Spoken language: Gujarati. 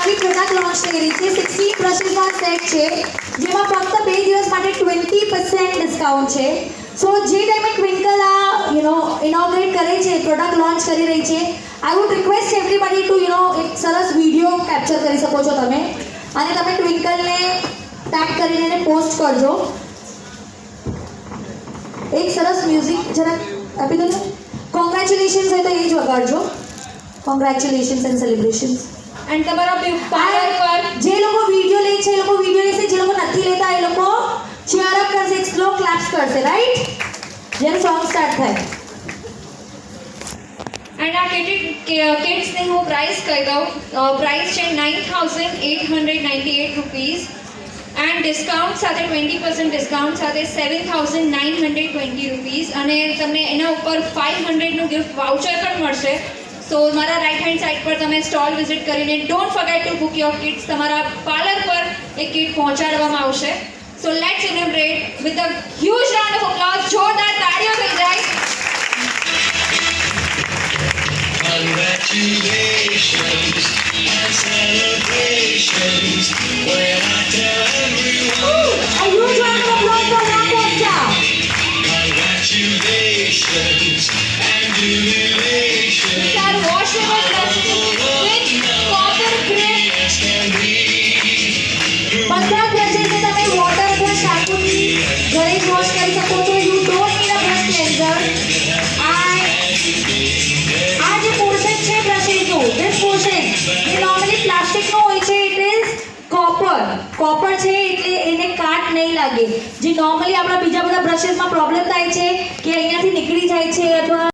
નવી પ્રોડક્ટ લોન્ચ થઈ રહી છે 16 બ્રશેસનો સેટ છે જેમાં ફક્ત 2 દિવસ માટે 20% ડિસ્કાઉન્ટ છે સો જે ટાઈમે ટ્વિંકલ આ ઇનોગ્રેટ કરે છે પ્રોડક્ટ લોન્ચ કરી રહી છે I would request everybody to એક સરસ વિડીયો કેપ્ચર કરી શકો છો તમે અને તમે ટ્વિંકલને ટેગ કરીને એને પોસ્ટ કરજો એક સરસ મ્યુઝિક જરા આપી દો કોંગ્રેચ્યુલેશન્સ હોય તો એ જ વગાડજો કોંગ્રેચ્યુલેશન્સ એન્ડ સેલિબ્રેશન્સ એન્ડ તમારા પાર્લર પર જે લોકો વિડિયો લે છે એ લોકો વિડિયો લેશે જે લોકો નથી લેતા એ લોકો ચીયર અપ કરશે એક સ્લો ક્લેપ્સ કરશે રાઈટ જેમ સોંગ સ્ટાર્ટ થાય એન્ડ આ કિટ્સની હું પ્રાઇસ કહી દઉં પ્રાઇસ છે 9898 રૂપીસ એન્ડ ડિસ્કાઉન્ટ સાથે 20% ડિસ્કાઉન્ટ સાથે 7920 રૂપીસ અને તમને એના ઉપર 500નું ગિફ્ટ વાઉચર પણ મળશે સો મારા રાઈટ હેન્ડ સાઈડ પર તમે સ્ટોલ વિઝિટ કરીને don't forget two book your kits તમારા પાર્લર પર એક કિટ પહોંચાડવામાં આવશે so let's celebrate with a huge round of applause જોરદાર તાળીઓ થઈ જાય Congratulations and celebrations when I tell everyone. A huge round of applause for Rakocha. Congratulations and jubilations. These are washable plastic with copper grip. Yes, can be. બધા બ્રશેસને તમે વોટર અથવા શામ્પૂથી ઘરે જ વોશ કરી શકો છો you don't need a brush cleanser આ જે પોર્શન છે બ્રશેસનું ધીસ પોર્શન જે નોર્મલી પ્લાસ્ટિકનો હોય છે ઇટ ઇઝ કોપર છે એટલે એને કાટ નહીં લાગે જે નોર્મલી આપણા બીજા બધા બ્રશેસમાં પ્રોબ્લેમ થાય છે કે અહીંયાથી નીકળી જાય છે અથવા